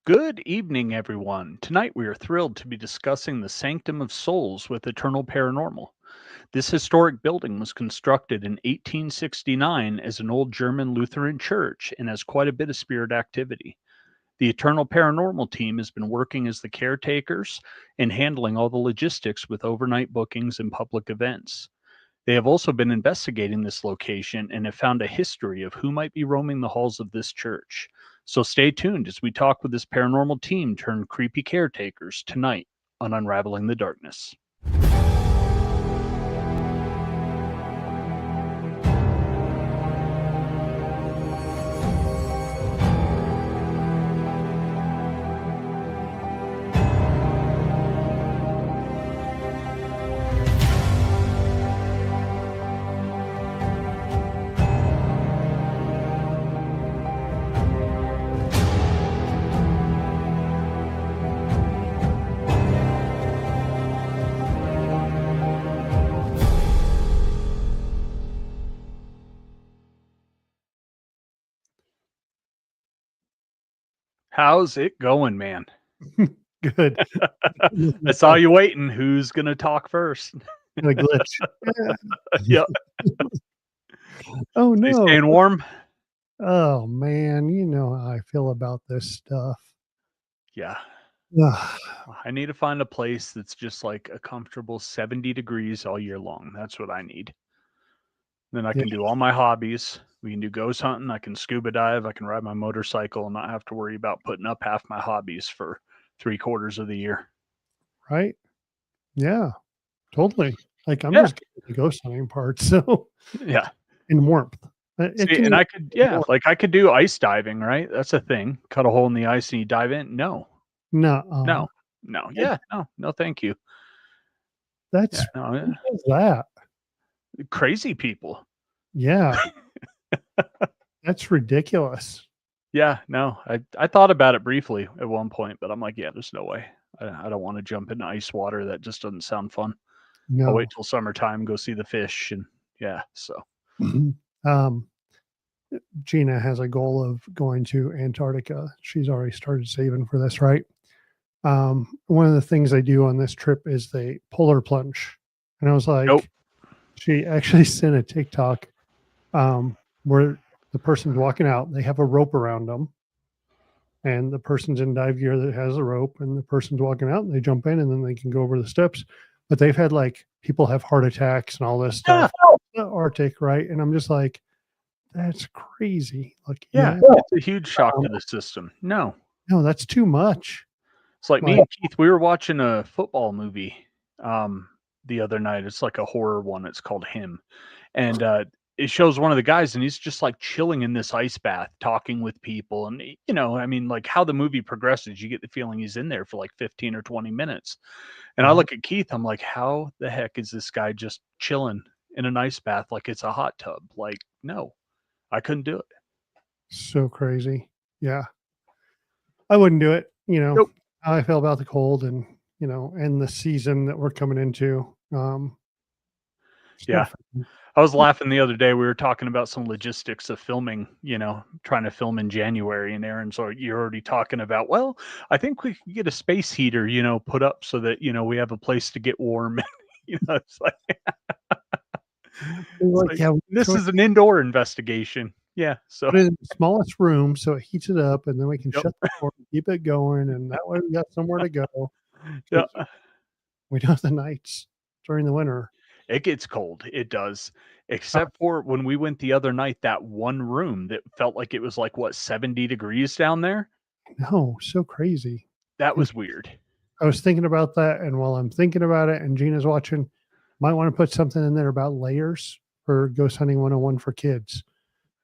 Good evening, everyone. Tonight we are thrilled to be discussing the Sanctum of Souls with Eternal Paranormal. This historic building was constructed in 1869 as an old German Lutheran church and has quite a bit of spirit activity. The Eternal Paranormal team has been working as the caretakers and handling all the logistics with overnight bookings and public events. They have also been investigating this location and have found a history of who might be roaming the halls of this church. So stay tuned as we talk with this paranormal team turned creepy caretakers tonight on Unraveling the Darkness. How's it going, man? Good. I saw you waiting. Who's going to talk first? A glitch. Yeah. Oh, You no. staying warm? Oh, man. You know how I feel about this stuff. Yeah. Ugh. I need to find a place that's just like a comfortable 70 degrees all year long. That's what I need. Then I Yeah. can do all my hobbies. We can do ghost hunting. I can scuba dive. I can ride my motorcycle and not have to worry about putting up half my hobbies for 3/4 of the year. Right? Yeah, totally. Like, I'm Yeah. just getting the ghost hunting part, so Yeah. in warmth. It See, can and be I could, yeah, warm. like I could do ice diving, right? That's a thing. Cut a hole in the ice and you dive in. No, Nuh-uh. no, no. Yeah, no, thank you. Yeah, That's no, who does that? crazy people. Yeah, that's ridiculous. Yeah, no, I thought about it briefly at one point, but I'm like, yeah, there's no way. I don't want to jump into ice water. That just doesn't sound fun. I'll wait No. till summertime, go see the fish, and yeah. So Um, Gina has a goal of going to Antarctica. She's already started saving for this, right? One of the things they do on this trip is they polar plunge. And I was nope. like, she actually sent a TikTok where the person's walking out, they have a rope around them, and the person's in dive gear that has a rope, and the person's walking out, and they jump in, and then they can go over the steps. But they've had like people have heart attacks and all this Yeah, stuff. The Arctic, right? And I'm just like, that's crazy. Like, yeah, yeah, it's a huge shock to the system. No, no, that's too much. it's like me Like, and Keith. We were watching a football movie um, the other night. It's like a horror one. It's called Him, and it shows one of the guys, and he's just like chilling in this ice bath, talking with people, and I mean, like how the movie progresses, you get the feeling he's in there for like 15 or 20 minutes. And I wow, look at Keith, I'm like, how the heck is this guy just chilling in an ice bath like it's a hot tub? Like, no, I couldn't do it. so crazy. Yeah. I wouldn't do it, Nope. how I feel about the cold and, and the season that we're coming into. It's Yeah. not fun. I was laughing the other day. We were talking about some logistics of filming, trying to film in January. And Aaron's, or you're already talking about, well, I think we could get a space heater, put up so that, we have a place to get warm. It's like, They're it's like, like, yeah, we this put is an indoor investigation. Yeah. So, it in the smallest room so it heats it up, and then we can yep. shut the door and keep it going, and that way we got somewhere to go. Yeah. 'Cause we know the nights during the winter. It gets cold. It does. Except for when we went the other night, that one room that felt like it was like, what, 70 degrees down there? No, so crazy. That And was weird. I was thinking about that, and while I'm thinking about it and Gina's watching, might want to put something in there about layers for Ghost Hunting 101 for kids.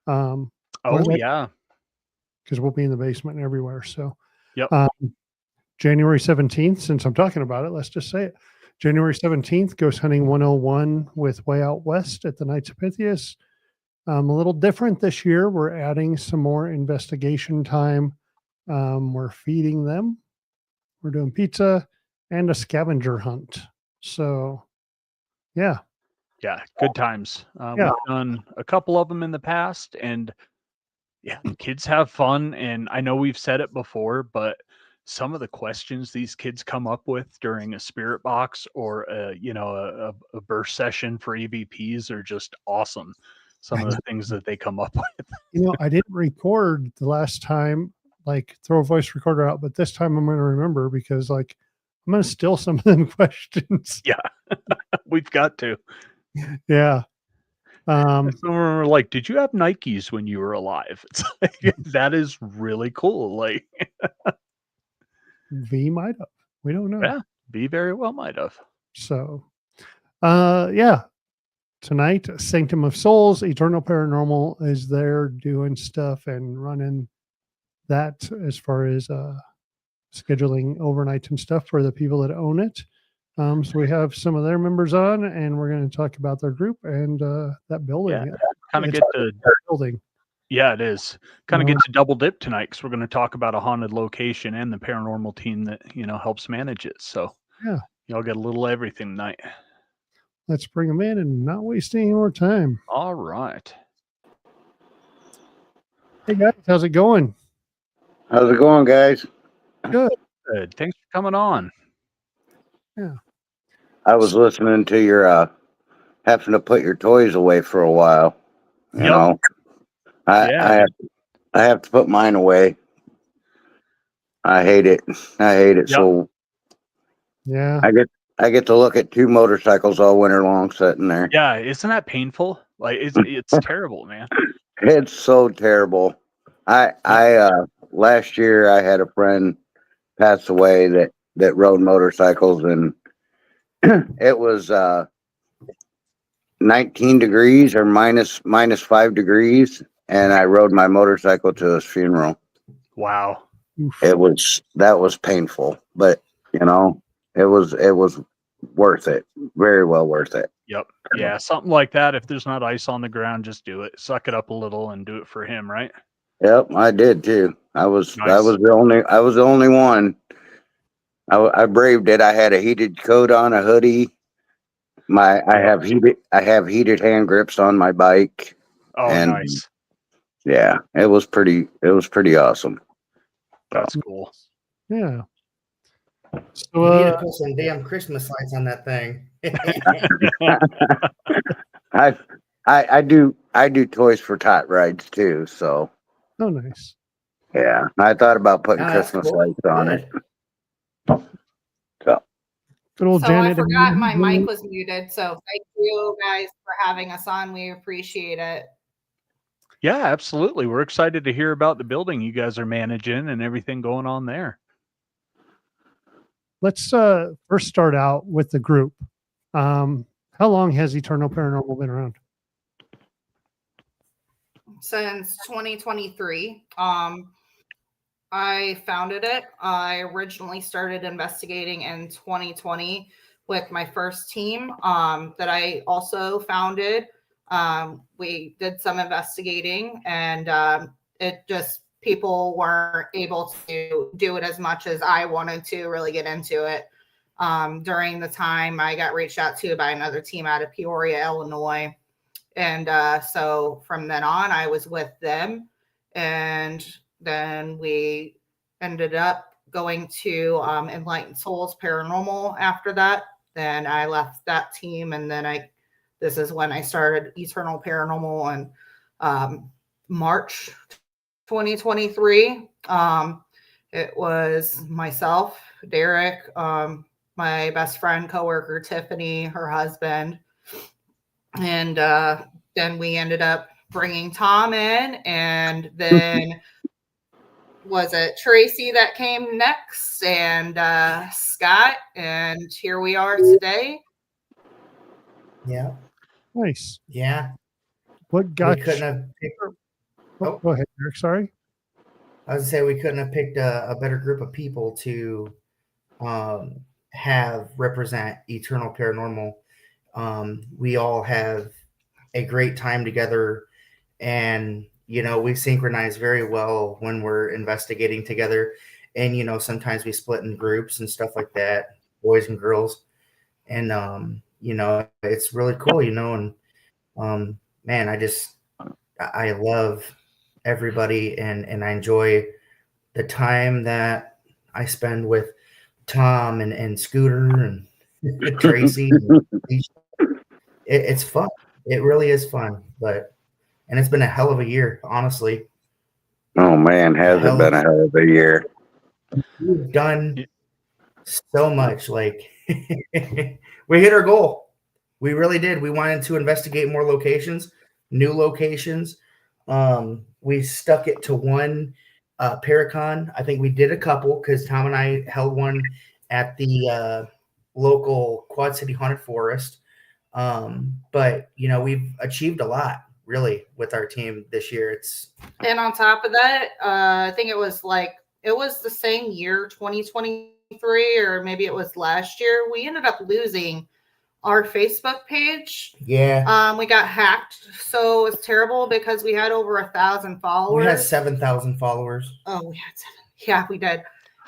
What Oh, about, yeah. because we'll be in the basement and everywhere. So Yep. um, January 17th, since I'm talking about it, let's just say it. January 17th, Ghost Hunting 101 with Way Out West at the Knights of Pythias. A little different this year. We're adding some more investigation time. We're feeding them. We're doing pizza and a scavenger hunt. So, yeah. Yeah. Good times. Yeah. We've done a couple of them in the past, and Yeah, kids have fun, and I know we've said it before, but some of the questions these kids come up with during a spirit box or a burst session for EVPs are just awesome. Some of the things that they come up with. I didn't record the last time, like throw a voice recorder out, but this time I'm going to remember because like I'm going to steal some of them questions. Yeah, we've got to. Yeah. Some of them are like, "Did you have Nikes when you were alive?" It's like, that is really cool. Like, V might have. We don't know. yeah, be very well might have. So, yeah. Tonight, Sanctum of Souls, Eternal Paranormal is there doing stuff and running that as far as scheduling overnights and stuff for the people that own it. So we have some of their members on, and we're going to talk about their group and that building. Yeah, kind of It's get to. a building. Yeah, it is. Kind of get to double dip tonight because we're going to talk about a haunted location and the paranormal team that helps manage it. So Yeah, y'all get a little everything tonight. let's bring them in and not waste any more time. All right. Hey guys, how's it going? How's it going, guys? Good. Good. Thanks for coming on. Yeah. I was listening to your having to put your toys away for a while. You Yep. know, Yeah. I have to put mine away. I hate it. I hate it. Yep. So Yeah. I get to look at two motorcycles all winter long sitting there. Yeah. Isn't that painful? Like it's terrible, man. It's so terrible. I last year I had a friend pass away that rode motorcycles, and it was 19 degrees or minus 5 degrees, and I rode my motorcycle to his funeral. Wow. Oof. That was painful, but it was worth it. Very well worth it. Yep. Yeah. Something like that. If there's not ice on the ground, just do it. Suck it up a little and do it for him, right? Yep, I did too. I was Nice. the only one. I braved it. I had a heated coat on, a hoodie. I have heated hand grips on my bike. Oh, And nice. yeah, it was pretty awesome. That's cool. Yeah. So You need to put some damn Christmas lights on that thing. I do toys for tot rides too, so oh, nice. yeah. I thought about putting Oh, that's Christmas cool. lights on Good. it. So Good old So Janet. I forgot my mic was muted. So thank you guys for having us on. We appreciate it. Yeah, absolutely. We're excited to hear about the building you guys are managing and everything going on there. Let's first start out with the group. How long has Eternal Paranormal been around? Since 2023. I founded it. I originally started investigating in 2020 with my first team that I also founded. We did some investigating, and it just people weren't able to do it as much as I wanted to really get into it. During the time, I got reached out to by another team out of Peoria, Illinois. And so from then on, I was with them. And then we ended up going to Enlightened Souls Paranormal after that. Then I left that team. And then this is when I started Eternal Paranormal in March 2023. It was myself, Derek, my best friend, coworker, Tiffany, her husband. And then we ended up bringing Tom in, and then was it Tracy that came next, and Scott, and here we are today. Yeah. Nice. Yeah. What got We couldn't you? have picked, Oh, go ahead, Eric. Sorry. I was gonna say we couldn't have picked a better group of people to have represent Eternal Paranormal. We all have a great time together, and we synchronize very well when we're investigating together. And sometimes we split in groups and stuff like that, boys and girls. And it's really cool, and man, I love everybody, and I enjoy the time that I spend with Tom and Scooter and Tracy. It's fun. It really is fun, and it's been a hell of a year, honestly. Oh man, has it been a hell of a year? We've done so much. Like we hit our goal. We really did. We wanted to investigate more locations, new locations. We stuck it to one Paracon. I think we did a couple because Tom and I held one at the local Quad City Haunted Forest. But we've achieved a lot really with our team this year. And on top of that, I think it was the same year, 2023, or maybe it was last year. We ended up losing our Facebook page. Yeah. We got hacked, so it's terrible because we had over 1,000 followers. We had 7,000 followers. Oh, we had 7. Yeah, we did.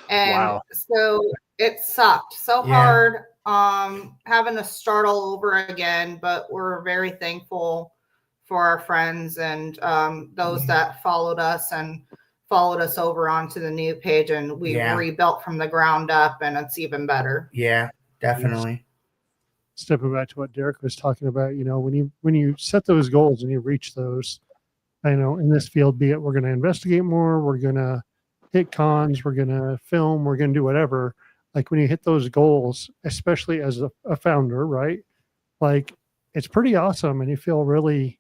And Wow. so it sucked so hard having to start all over again, but we're very thankful for our friends and those that followed us over onto the new page, and we rebuilt from the ground up, and it's even better. Yeah, definitely. Stepping back to what Derek was talking about, when you set those goals and you reach those, I know in this field, be it we're going to investigate more, we're going to hit cons, we're going to film, we're going to do whatever. Like when you hit those goals, especially as a founder, right? Like it's pretty awesome, and you feel really,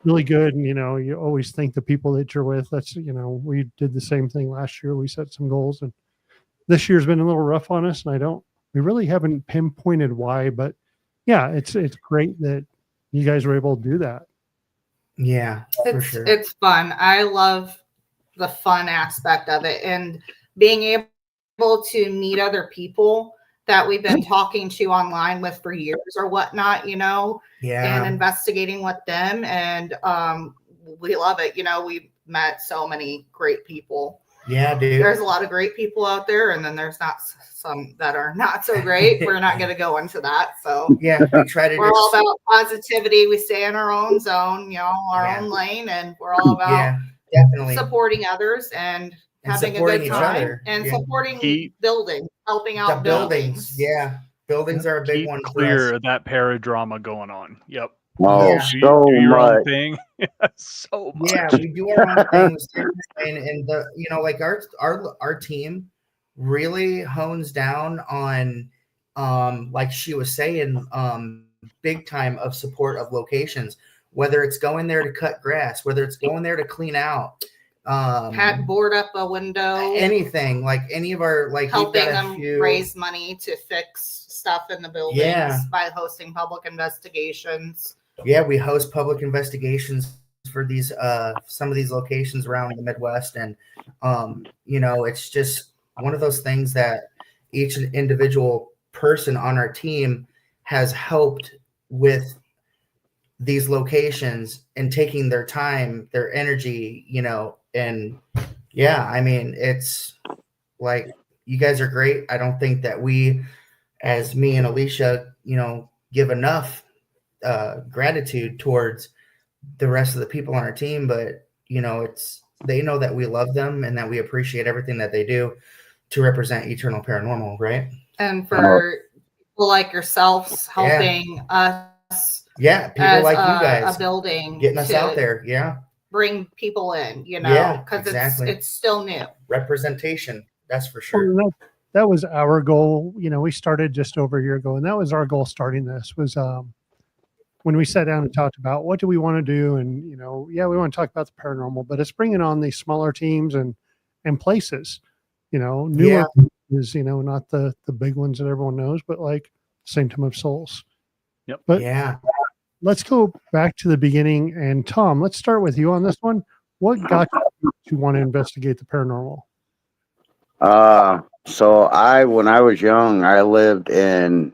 really good. And you always thank the people that you're with. That's we did the same thing last year. We set some goals, and this year's been a little rough on us, and we really haven't pinpointed why, but yeah, it's great that you guys were able to do that. Yeah, for sure. It's fun. I love the fun aspect of it, and being able to meet other people that we've been talking to online with for years or whatnot, and investigating with them. And we love it. We've met so many great people. Yeah, dude. There's a lot of great people out there, and then there's not some that are not so great. We're not going to go into that. So yeah, we're all about positivity. We stay in our own zone, our own lane, and we're all about definitely supporting others and having a good time and supporting buildings, helping out the buildings. Yeah, buildings are a big one. Clear of that paradrama going on. Yep. Oh, do your own much. Thing. So much. Yeah, we do our own things, and like our team really hones down on like she was saying, big time of support of locations, whether it's going there to cut grass, whether it's going there to clean out, board up a window, anything, like any of our, like helping them raise money to fix stuff in the buildings by hosting public investigations. Yeah, we host public investigations for these some of these locations around the Midwest, and it's just one of those things that each individual person on our team has helped with these locations and taking their time, their energy, and I mean, it's like, you guys are great. I don't think that we, as me and Alicia, give enough gratitude towards the rest of the people on our team, but they know that we love them and that we appreciate everything that they do to represent Eternal Paranormal, right? And for people like yourselves helping us, people like you guys, a building, getting us out there, bring people in, because exactly. it's still new. Representation, that's for sure. Well, that was our goal. We started just over a year ago, and that was our goal starting this, was when we sat down and talked about what do we want to do, and we want to talk about the paranormal, but it's bringing on these smaller teams and places, newer is not the big ones that everyone knows, but like Sanctum of Souls. Yep. But let's go back to the beginning, and Tom, let's start with you on this one. What got you to want to investigate the paranormal? So when I was young, I lived in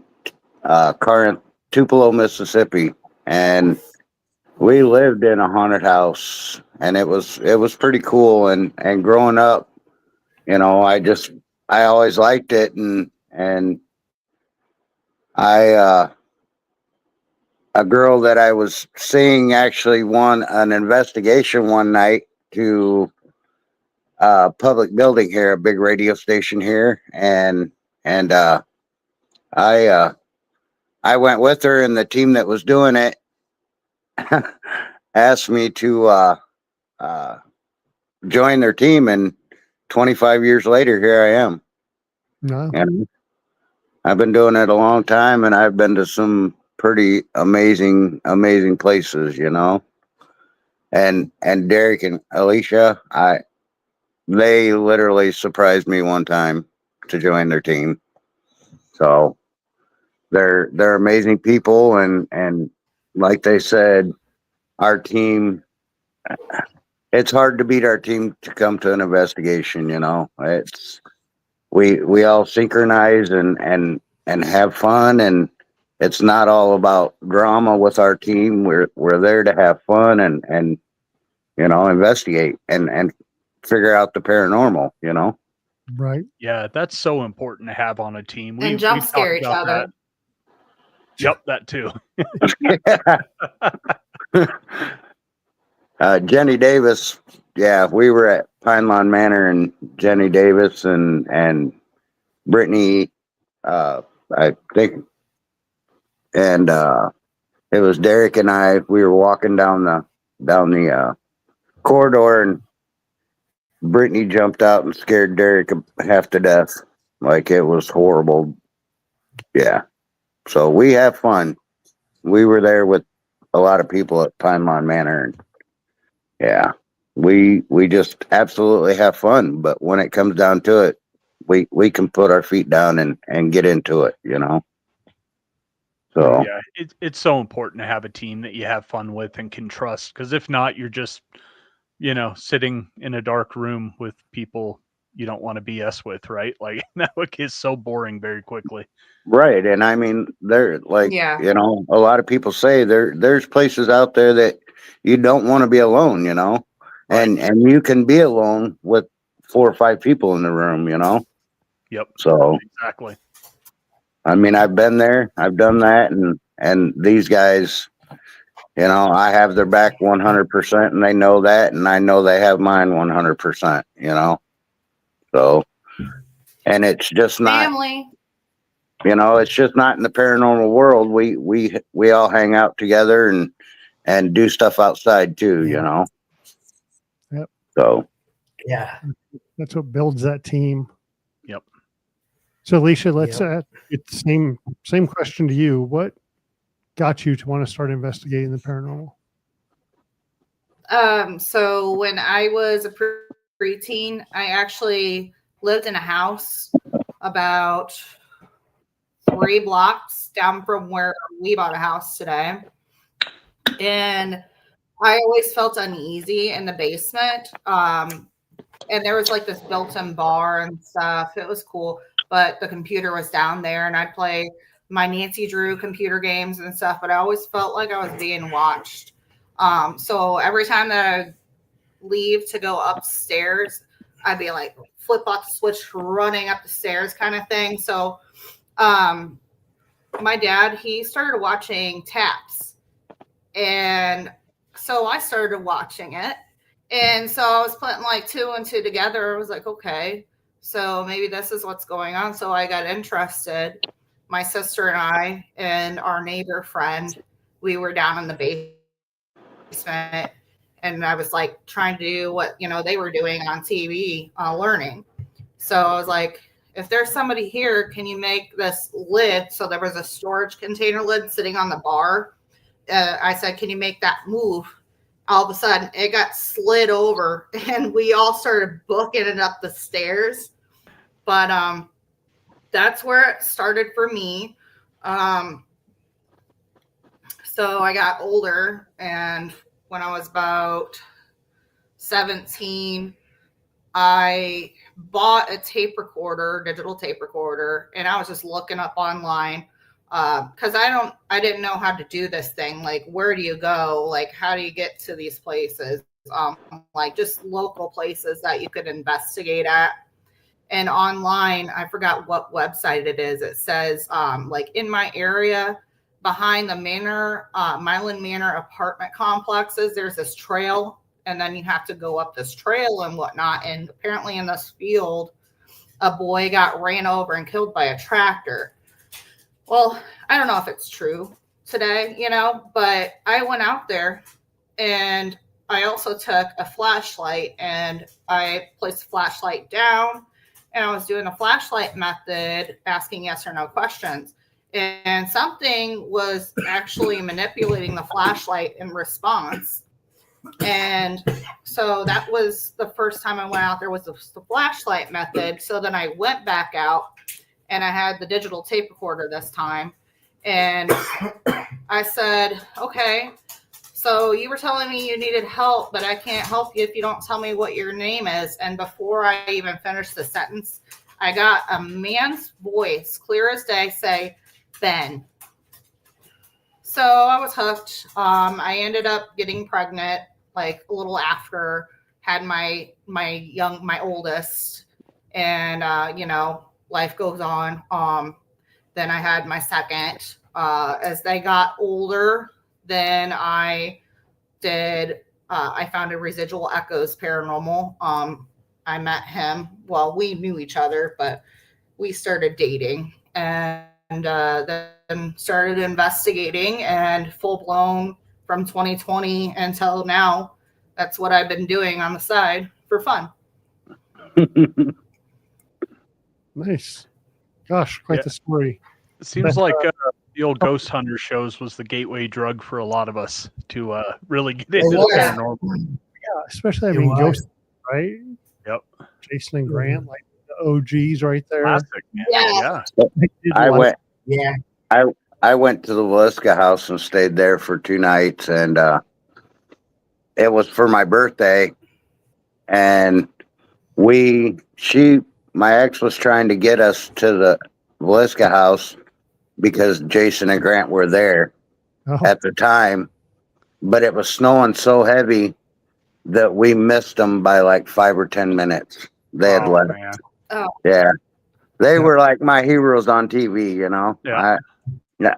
current Tupelo, Mississippi, and we lived in a haunted house, and it was pretty cool. And growing up, I always liked it, and a girl that I was seeing actually won an investigation one night, to a public building here, a big radio station here, and I went with her, and the team that was doing it asked me to uh, join their team, and 25 years later, here I am. No. And I've been doing it a long time, and I've been to some pretty amazing places, you know. And Derek and Alicia, they literally surprised me one time to join their team. So they're amazing people, and like they said, our team, it's hard to beat our team to come to an investigation, you know. It's we all synchronize and have fun, and it's not all about drama with our team. We're there to have fun and you know, investigate and figure out the paranormal, you know. Right. Yeah, that's so important to have on a team. And jump scare each other. Yep, that too. Jenny Davis, yeah, we were at Pine Lawn Manor, and Jenny Davis and Brittany, I think, and it was Derek and I. We were walking down the corridor, and Brittany jumped out and scared Derek half to death. Like, it was horrible. Yeah. So we have fun. We were there with a lot of people at Pine Lawn Manor, and yeah, we just absolutely have fun. But when it comes down to it, we can put our feet down and get into it, you know. So Yeah, it's so important to have a team that you have fun with and can trust. Because if not, you're just, sitting in a dark room with people you don't want to BS with, right? Like that would get so boring very quickly. right, and I mean, there, like, Yeah. you know, a lot of people say there's places out there that you don't want to be alone, you know, and you can be alone with 4 or 5 people in the room, you know. Yep. So Exactly. I mean, I've been there, I've done that, and these guys, you know, I have their back 100%, and they know that, and I know they have mine 100%, you know. So, and it's just not, Family. you know, it's just not in the paranormal world. We all hang out together and do stuff outside too, you know. Yep. So Yeah. That's what builds that team. Yep. So, Alicia, let's Yep. it's same question to you. What got you to want to start investigating the paranormal? So when I was a preteen, I actually lived in a house about 3 blocks down from where we bought a house today. And I always felt uneasy in the basement. And there was like this built-in bar and stuff. It was cool, but the computer was down there, and I'd play my Nancy Drew computer games and stuff, but I always felt like I was being watched. So every time that I leave to go upstairs, I'd be like flip off the switch, running up the stairs kind of thing. So my dad, he started watching Taps, and so I started watching it. And so I was putting like 2 and 2 together. I was like, okay, so maybe this is what's going on. So I got interested. My sister and I and our neighbor friend, we were down in the basement, and I was like trying to do what, they were doing on TV, learning. So I was like, if there's somebody here, can you make this lid? So there was a storage container lid sitting on the bar. I said, can you make that move? All of a sudden it got slid over, and we all started booking it up the stairs. But that's where it started for me. So I got older, and when I was about 17, I bought a digital tape recorder, and I was just looking up online because I didn't know how to do this thing. Like, where do you go? Like, how do you get to these places? Like just local places that you could investigate at. And online, I forgot what website it is. It says like in my area behind the Milan Manor apartment complexes, there's this trail and then you have to go up this trail and whatnot. And apparently in this field, a boy got ran over and killed by a tractor. Well, I don't know if it's true today, but I went out there and I also took a flashlight and I placed the flashlight down and I was doing a flashlight method, asking yes or no questions. And something was actually manipulating the flashlight in response. And so that was the first time I went out there was the flashlight method. So then I went back out and I had the digital tape recorder this time. And I said, okay, so you were telling me you needed help, but I can't help you if you don't tell me what your name is. And before I even finished the sentence, I got a man's voice, clear as day, say, Ben. So I was hooked. I ended up getting pregnant like a little after, had my oldest, and life goes on. Then I had my second. As they got older, then I did. I founded Residual Echoes Paranormal. I met him. Well, we knew each other, but we started dating, and then started investigating, and full blown from 2020 until now. That's what I've been doing on the side for fun. Nice. Gosh, quite the story. It seems like the old ghost hunter shows was the gateway drug for a lot of us to really get into the paranormal. Yeah, especially ghost, right? Yep. Jason and Grant, like the OGs right there. Classic, man. Yeah. I went to the Velisca house and stayed there for 2 nights, and it was for my birthday, and my ex was trying to get us to the Velisca house because Jason and Grant were there at the time, but it was snowing so heavy that we missed them by like 5 or 10 minutes. They had left. Man. Oh. Yeah. They were like my heroes on TV, Yeah.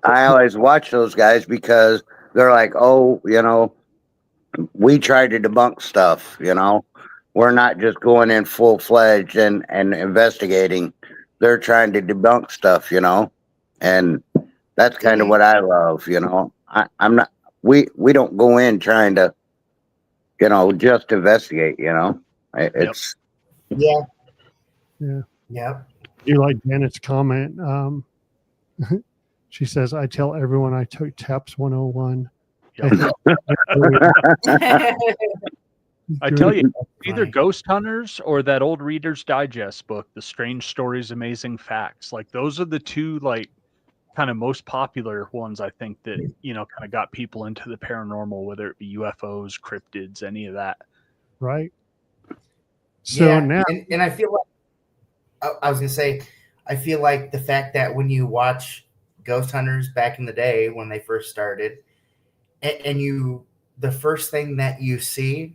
I always watch those guys because they're like, oh, we try to debunk stuff, We're not just going in full-fledged and investigating. They're trying to debunk stuff, and that's kind of what I love, I'm not, we don't go in trying to, just investigate, it's. Yeah. Yeah. Yep. You like Janet's comment. She says, I tell everyone I took TAPS 101. I tell you, either Ghost Hunters or that old Reader's Digest book, The Strange Stories, Amazing Facts. Like those are the two kind of most popular ones, I think, that kind of got people into the paranormal, whether it be UFOs, cryptids, any of that. Right. So now, and I feel like I was gonna say, I feel like the fact that when you watch Ghost Hunters back in the day when they first started, and the first thing that you see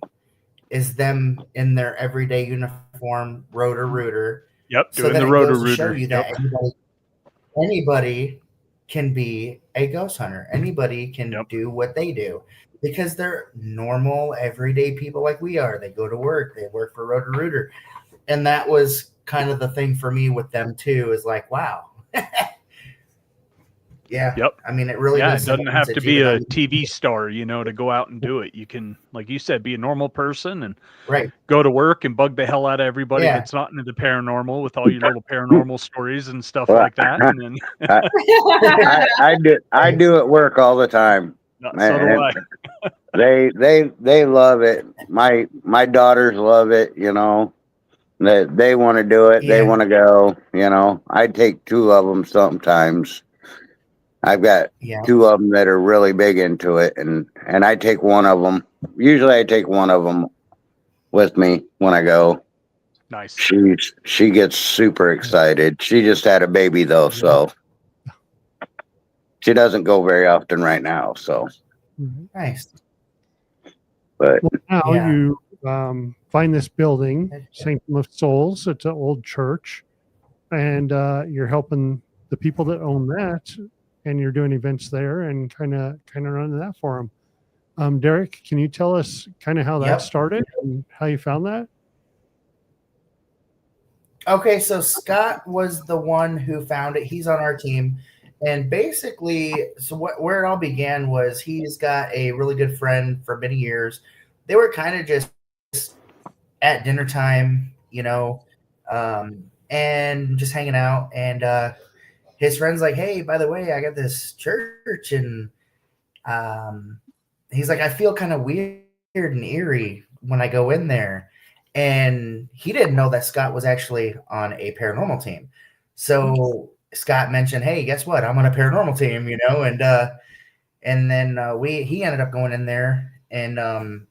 is them in their everyday uniform, Roto-Rooter. Yep, doing the Roto-Rooter. Show you that anybody can be a ghost hunter. Anybody can do what they do because they're normal, everyday people like we are. They go to work. They work for Roto-Rooter. And that was kind of the thing for me with them too, is like, wow. Yeah. Yep. I mean, it really it doesn't have to be a TV star, to go out and do it. You can, like you said, be a normal person and go to work and bug the hell out of everybody that's not into the paranormal with all your little paranormal stories and stuff like that. And then I do at work all the time. So do I. They love it. My daughters love it. They want to do it. They want to go. I take 2 of them sometimes. I've got 2 of them that are really big into it, and I take 1 of them. Usually, I take 1 of them with me when I go. Nice. She gets super excited. She just had a baby though, so she doesn't go very often right now. So nice. But now you find this building, Sanctum of Souls. It's an old church, and you're helping the people that own that. And you're doing events there and kind of running that for Derek, can you tell us kind of how that Yep. started and how you found that? Okay, so Scott was the one who found it. He's on our team. And basically, so where it all began was he's got a really good friend for many years. They were kind of just at dinner time, and just hanging out. And his friend's like, hey, by the way, I got this church. And he's like, I feel kind of weird and eerie when I go in there. And he didn't know that Scott was actually on a paranormal team. So Scott mentioned, hey, guess what? I'm on a paranormal team, and then he ended up going in there, and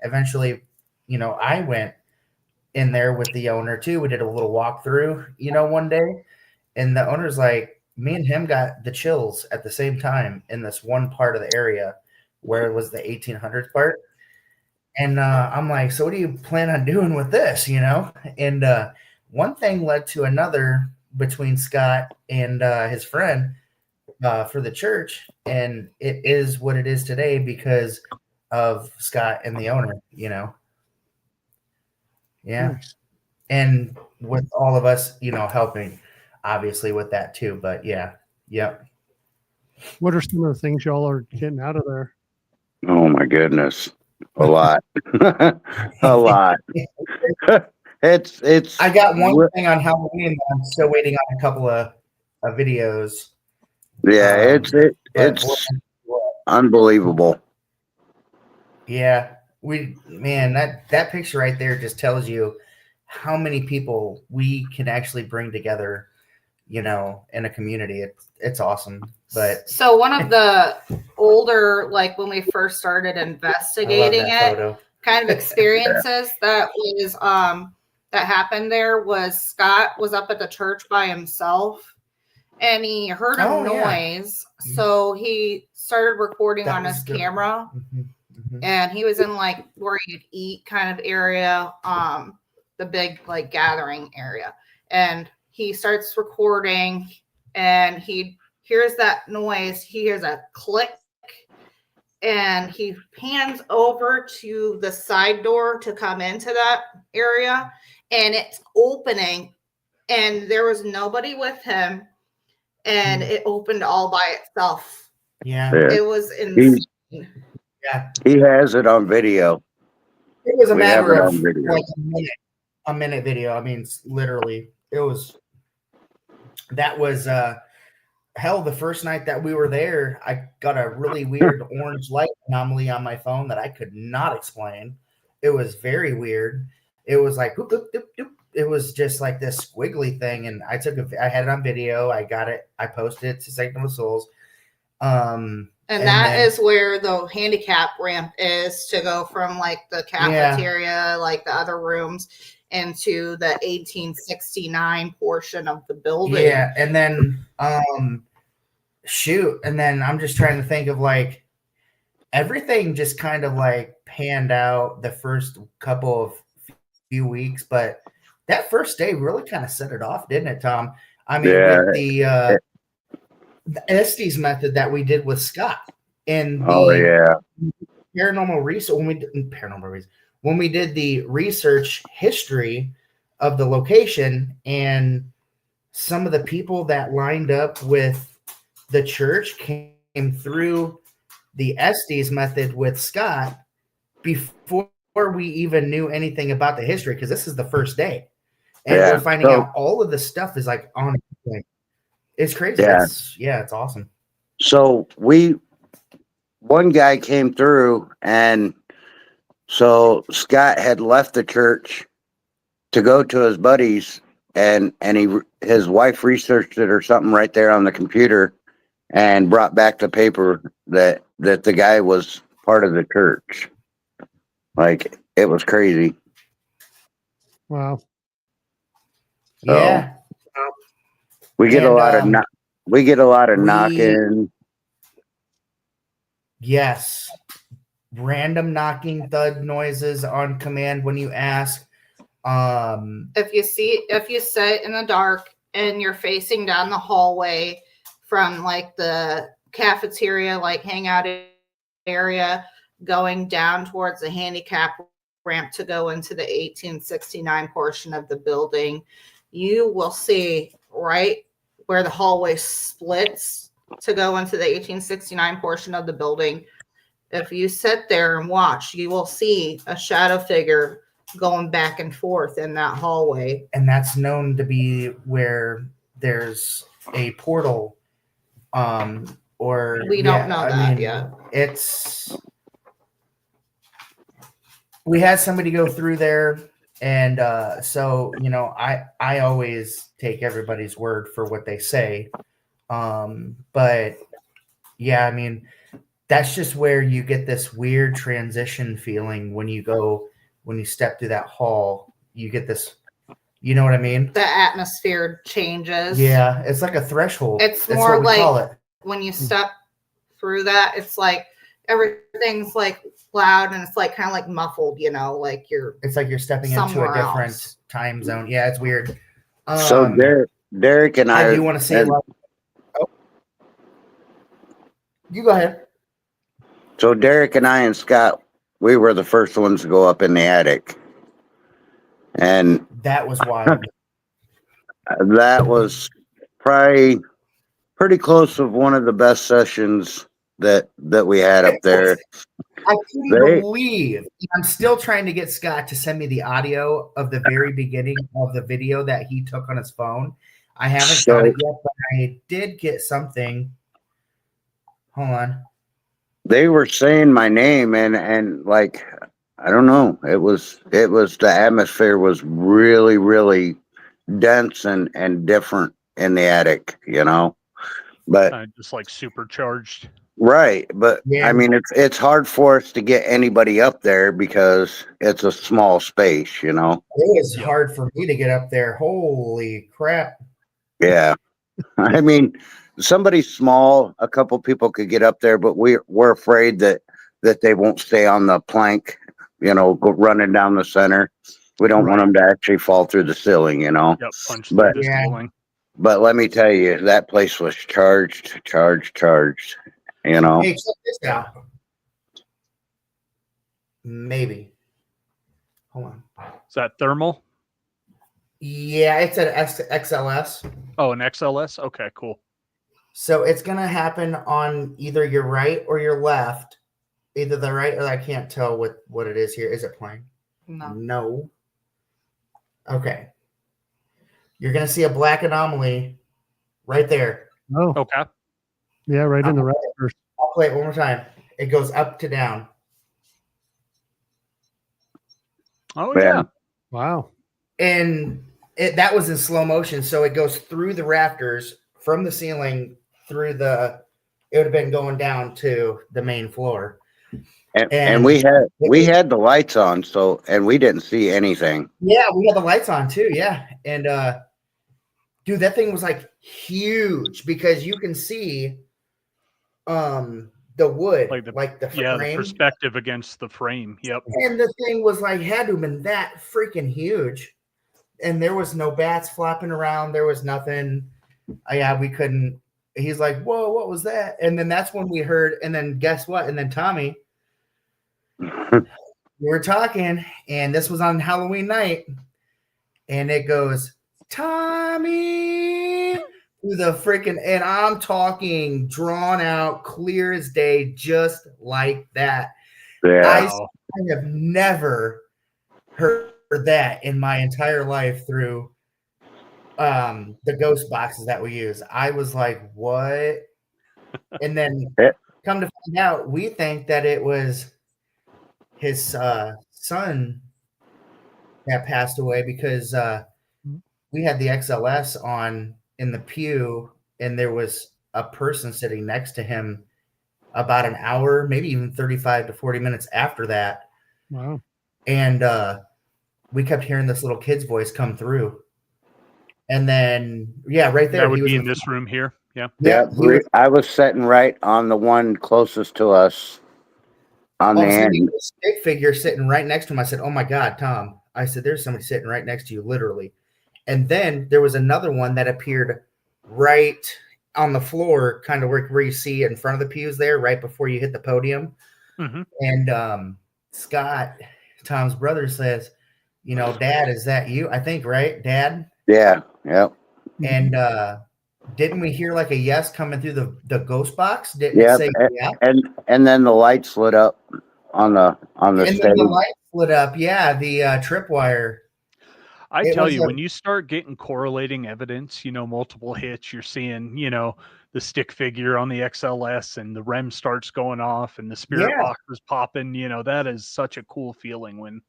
eventually, I went in there with the owner too. We did a little walkthrough, one day, and the owner's like, me and him got the chills at the same time in this one part of the area where it was the 1800s part. And I'm like, so what do you plan on doing with this, And one thing led to another between Scott and his friend for the church. And it is what it is today because of Scott and the owner, Yeah. Nice. And with all of us, helping obviously with that too. But yeah. Yep. What are some of the things y'all are getting out of there? Oh my goodness. A lot. A lot. It's I got one thing on Halloween. I'm still waiting on a couple of videos. yeah, but it's unbelievable. Yeah, that picture right there just tells you how many people we can actually bring together, in a community. It's awesome. But So one of the older, like when we first started investigating it, kind of experiences that was that happened there was Scott was up at the church by himself and he heard a noise. Yeah. So he started recording on his camera. And he was in like where you'd eat kind of area, the big like gathering area. And he starts recording and he hears that noise. He hears a click and he pans over to the side door to come into that area and it's opening and there was nobody with him and it opened all by itself. Yeah. It was insane. Yeah. He has it on video. It was a matter of like a minute video. I mean, literally, that was hell. The first night that we were there, I got a really weird orange light anomaly on my phone that I could not explain. It was very weird. It was like, doop, doop, doop, doop. It was just like this squiggly thing. And I had it on video. I got it. I posted it to Sanctum of Souls. And that is where the handicap ramp is to go from like the cafeteria, like the other rooms, into the 1869 portion of the building. Yeah, and then and then I'm just trying to think of like everything just kind of like panned out the first couple of few weeks, but that first day really kind of set it off, didn't it, Tom? I mean, with the Estes method that we did with Scott and the paranormal research when we did the research history of the location and some of the people that lined up with the church came through the Estes method with Scott before we even knew anything about the history because this is the first day and we're finding out all of the stuff is like on it's crazy. Yeah. It's awesome. So one guy came through and so Scott had left the church to go to his buddies and his wife researched it or something right there on the computer and brought back the paper that the guy was part of the church. Like it was crazy. Wow. So, yeah. We get a lot of knocking. Yes. Random knocking, thud noises on command when you ask. If you sit in the dark and you're facing down the hallway from like the cafeteria, like hangout area going down towards the handicap ramp to go into the 1869 portion of the building, you will see right where the hallway splits to go into the 1869 portion of the building. If you sit there and watch, you will see a shadow figure going back and forth in that hallway. And that's known to be where there's a portal. Or we don't know that yet. We had somebody go through there, and so I always take everybody's word for what they say. But yeah, I mean, that's just where you get this weird transition feeling when you step through that hall. You get this, you know what I mean? The atmosphere changes. Yeah, it's like a threshold. It's more like when you step through that, it's like everything's like loud and it's like kind of like muffled, like it's like you're stepping into a different time zone. Yeah, it's weird. So Derek and I do want to say, you go ahead. So Derek and I and Scott, we were the first ones to go up in the attic. And that was wild. That was probably pretty close to one of the best sessions that we had up there. I couldn't believe. I'm still trying to get Scott to send me the audio of the very beginning of the video that he took on his phone. I haven't got it yet, but I did get something. Hold on. They were saying my name and like, I don't know. It was the atmosphere was really, really dense and different in the attic, but just like supercharged. Right. But yeah. I mean, it's hard for us to get anybody up there because it's a small space, It was hard for me to get up there. Holy crap. Yeah. I mean, somebody small, a couple people could get up there, but we're afraid that they won't stay on the plank, go running down the center. We don't want them to actually fall through the ceiling, Yep, punch through the ceiling. But let me tell you, that place was charged. Hey, check this out. Maybe. Hold on. Is that thermal? Yeah, it's an XLS. Oh, an XLS? Okay, cool. So it's going to happen on either your right or your left. Either the right or I can't tell what it is here. Is it playing? No. Okay. You're going to see a black anomaly right there. Oh, okay. Yeah, right in the rafters. I'll play it one more time. It goes up to down. Oh, yeah. Wow. And that was in slow motion. So it goes through the rafters from the ceiling through it would have been going down to the main floor. And we had the lights on, and we didn't see anything. Yeah, we had the lights on too. Yeah. And dude, that thing was like huge because you can see the wood, like the frame. The perspective against the frame. Yep. And the thing was like had to have been that freaking huge. And there was no bats flapping around. There was nothing. We couldn't. He's like, whoa, what was that? And then that's when we heard, and then guess what? And then Tommy, we were talking, and this was on Halloween night, and it goes, Tommy, through the freaking, and I'm talking drawn out, clear as day, just like that. Yeah. I have never heard that in my entire life through the ghost boxes that we use. I was like, what? And then come to find out, we think that it was his son that passed away because we had the XLS on in the pew and there was a person sitting next to him about an hour, maybe even 35 to 40 minutes after that. Wow. And we kept hearing this little kid's voice come through. And then, right there. That would be in this room here. Yeah. Yeah. I was sitting right on the one closest to us on the end. A stick figure sitting right next to him. I said, oh my God, Tom. I said, there's somebody sitting right next to you, literally. And then there was another one that appeared right on the floor, kind of where you see in front of the pews there, right before you hit the podium. Mhm. And Scott, Tom's brother, says, Dad, is that you? I think, right, Dad? Yeah. Yep. And didn't we hear like a yes coming through the ghost box? Didn't it Yep. say yeah? And then the lights lit up on the And stage. then the light lit up. Yeah, the tripwire. I It tell was you, a when you start getting correlating evidence, multiple hits, you're seeing, the stick figure on the XLS and the REM starts going off and the spirit yeah, box is popping, that is such a cool feeling when,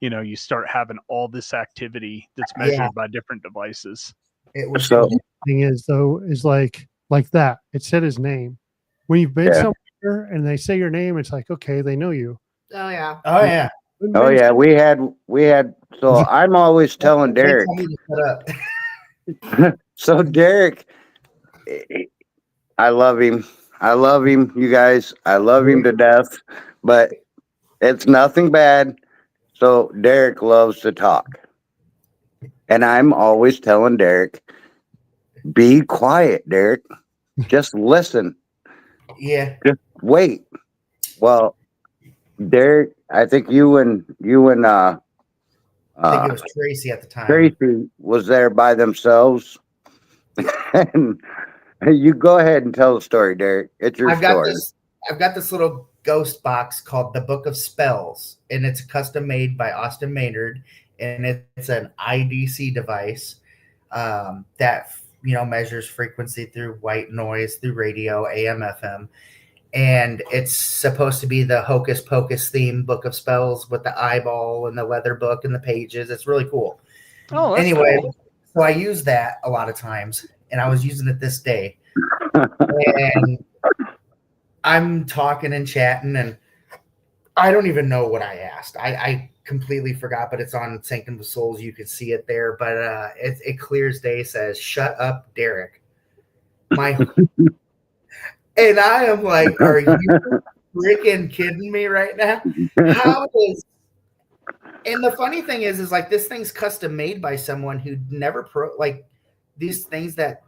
you start having all this activity that's yeah. measured by different devices. It was So cool. Thing is though, is like that. It said his name. When you've been Yeah. somewhere and they say your name, it's like, okay, they know you. Oh yeah. Oh yeah. When oh been yeah, we had. So I'm always telling They Derek. told me to shut up. So Derek, I love him. I love him, you guys. I love him to death, but it's nothing bad. So Derek loves to talk. And I'm always telling Derek, be quiet, Derek. Just listen. Yeah. Just wait. Well, Derek, I think you and I think it was Tracy at the time. Tracy was there by themselves. And you go ahead and tell the story, Derek. It's your story. I've got this little ghost box called the Book of Spells, and it's custom made by Austin Maynard, and it's an IDC device that measures frequency through white noise, through radio, AM, FM, and it's supposed to be the Hocus Pocus theme Book of Spells with the eyeball and the leather book and the pages. It's really cool. Oh, that's Anyway, cool. so I use that a lot of times, and I was using it this day. And I'm talking and chatting, and I don't even know what I asked. I completely forgot, but it's on Sanctum of Souls. You can see it there. But it clear as day says, "Shut up, Derek." And I am like, are you freaking kidding me right now? How is? And the funny thing is like this thing's custom made by someone who never like these things that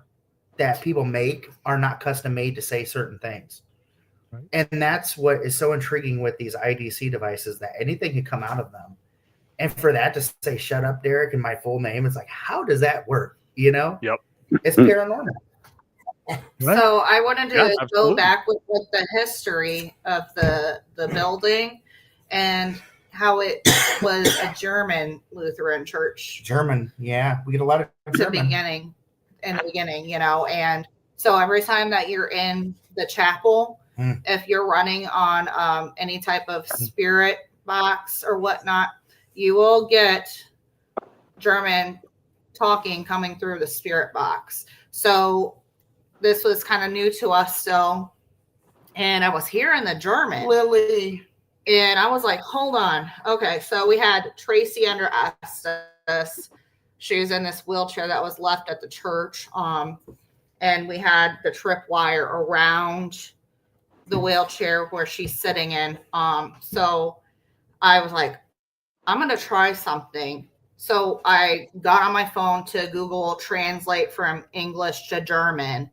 people make are not custom made to say certain things. Right. And that's what is so intriguing with these IDC devices, that anything can come out of them. And for that to say, "Shut up, Derek," and my full name, it's like, how does that work? Yep. It's paranormal. So I wanted to go absolutely. back with the history of the building and how it was a German Lutheran church. German, yeah. We get a lot of German. In the beginning, and so every time that you're in the chapel, if you're running on any type of spirit box or whatnot, you will get German talking coming through the spirit box. So this was kind of new to us still. And I was hearing the German. Lily. And I was like, hold on. Okay. So we had Tracy under us. She was in this wheelchair that was left at the church. And we had the tripwire around the wheelchair where she's sitting in. So I was like, I'm going to try something. So I got on my phone to Google Translate from English to German.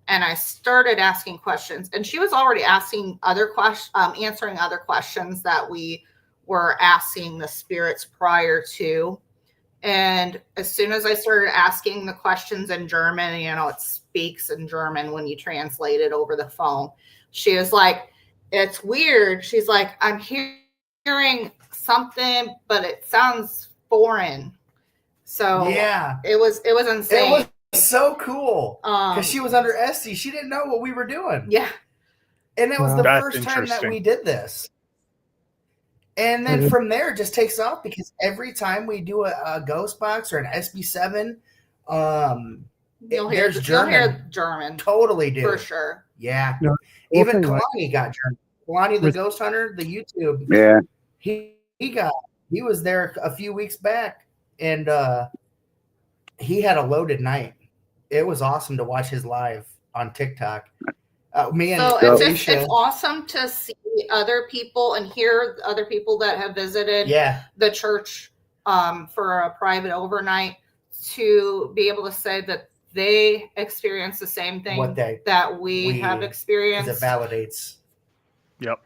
And I started asking questions, and she was already asking other questions, answering other questions that we were asking the spirits prior to. And as soon as I started asking the questions in German, it speaks in German when you translate it over the phone. She was like, "It's weird." She's like, "I'm hearing something, but it sounds foreign." So yeah, it was insane. It was so cool because she was under Essie. She didn't know what we were doing. Yeah, and it was the That's first time that we did this. And then from there, it just takes off because every time we do a ghost box or an SB7, you'll hear German. Totally do. For sure. Yeah. No, even Kalani got German. Kalani, the ghost hunter, the YouTube. Yeah. He was there a few weeks back, and he had a loaded night. It was awesome to watch his live on TikTok. It's awesome to see other people and hear other people that have visited the church for a private overnight to be able to say that they experience the same thing that we have experienced. It validates. Yep.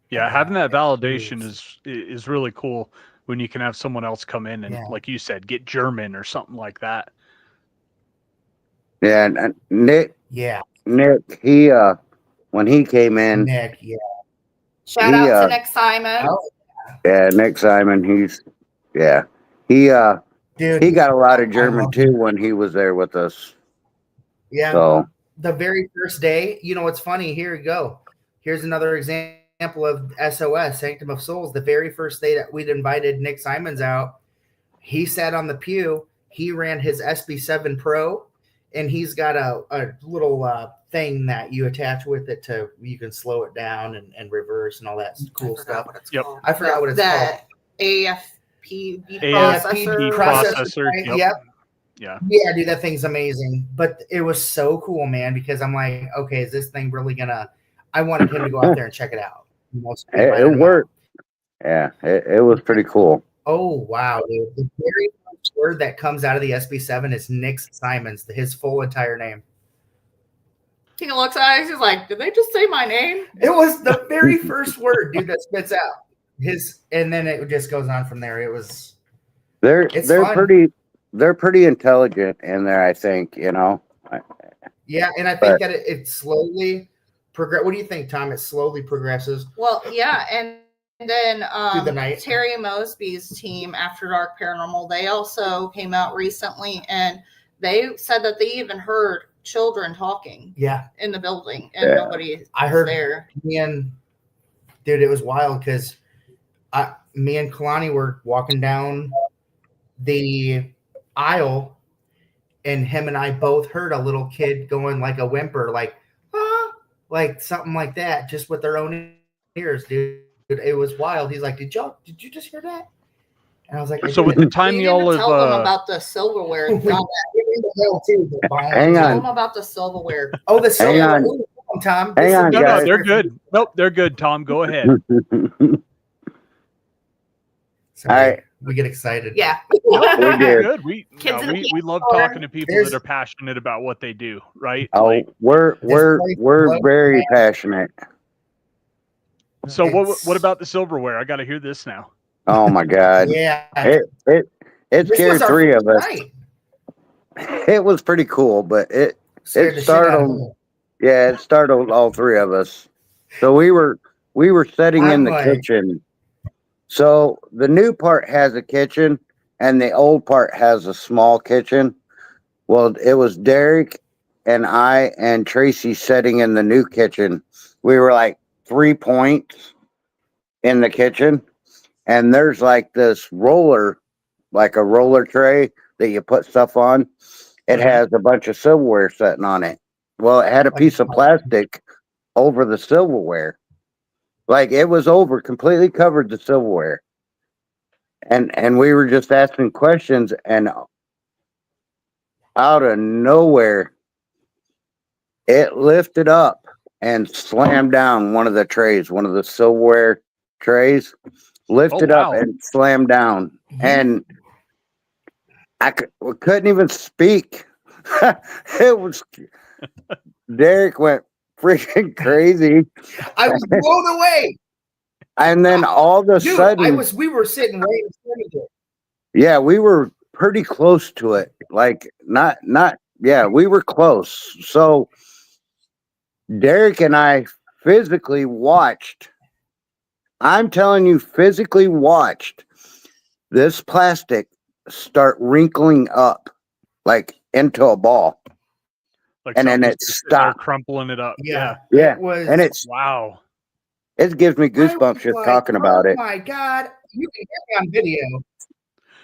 Yeah, having that it validation is. is really cool when you can have someone else come in and, Yeah. like you said, get German or something like that. Yeah, and Nick, Yeah, he when he came in, Nick. Yeah. Shout he out to Nick Simon. Oh, yeah, Nick Simon, he dude. he got a lot of I German love too him. when he was there with us. Yeah. So The very first day, you know, what's funny? Here we go. Here's another example of SOS, Sanctum of Souls. The very first day that we'd invited Nick Simons out, he sat on the pew. He ran his SB7 Pro, and he's got a little thing that you attach with it to you can slow it down and reverse and all that cool stuff. Yep. I forgot what it's called. AFP AFP processor. processor. Right? Yep. Yep. Yeah. Yeah, dude, that thing's amazing. But it was so cool, man, because I'm like, okay, is this thing really gonna? I wanted him to go out there and check it out. it worked. Yeah, it was pretty cool. Oh wow, dude! The very first word that comes out of the SB7 is Nick Simons, his full entire name. He looks at it. He's like, "Did they just say my name?" It was the very first word, dude, that spits out his, and then it just goes on from there. It was. They're fun. they're pretty intelligent in there, I think, you know. Yeah, and I think that it slowly progress. What do you think, Tom? It slowly progresses. Well, yeah, and then Through the night. Terry Mosby's team, After Dark Paranormal, they also came out recently, and they said that they even heard children talking. Yeah, in the building, and nobody. I heard there. dude, it was wild because me and Kalani were walking down the aisle, and him and I both heard a little kid going like a whimper, like like something like that, just with their own ears, dude. It was wild. He's like, "Did you just hear that?" And I was like, So with the time we y'all didn't have tell them about the silverware. Hang Tell on. them about the silverware. Oh, the silverware. on. Ooh, Tom. Hang on, no, guys. they're good. Nope, they're good. Tom, go ahead. Sorry, we get excited. Yeah. We did. Good. We love talking to people that are passionate about what they do, right? Oh, Like, we're very passionate. so what about the silverware? I got to hear this now. Oh my God. Yeah. It scared three of us. Night. It was pretty cool, but it Scared the shit out of startled. me. Yeah, it startled all three of us. So we were sitting in the kitchen. So the new part has a kitchen and the old part has a small kitchen. Well, it was Derek and I and Tracy sitting in the new kitchen. We were like 3 points in the kitchen, and there's like this roller, like a roller tray that you put stuff on. It has a bunch of silverware sitting on it. Well, it had a piece of plastic over the silverware. Like it was completely covered the silverware. And we were just asking questions, and out of nowhere, it lifted up and slammed down one of the trays, one of the silverware trays, lifted up and slammed down. And I couldn't even speak. It was Derek went freaking crazy. I was blown away. And then all of a sudden, we were sitting right in front of it. Yeah, we were pretty close to it. Like we were close. So Derek and I physically watched. I'm telling you, physically watched this plastic start wrinkling up like into a ball. Like, and then it stopped, crumpling it up. Yeah. And it's wow. It gives me goosebumps just talking about it. Oh my God. You can hear me on video.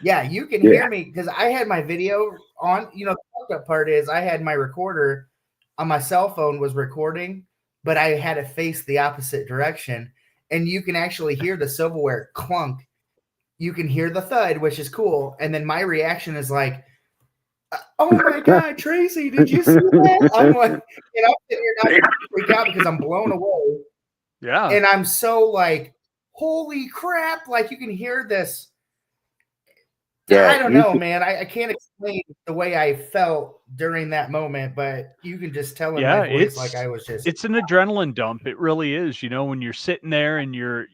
Yeah, you can hear me because I had my video on. You know, the fucked up part is I had my recorder on my cell phone was recording, but I had it face the opposite direction. And you can actually hear the silverware clunk. You can hear the thud, which is cool. And then my reaction is like, oh my God, Tracy, did you see that? I'm like, and I'm sitting here not freak out because I'm blown away. Yeah. And I'm so like, holy crap. Like you can hear this. Yeah, I don't know, man. I can't explain the way I felt during that moment, but you can just tell in Yeah, my voice like I was just. it's an adrenaline dump. It really is. When you're sitting there and you're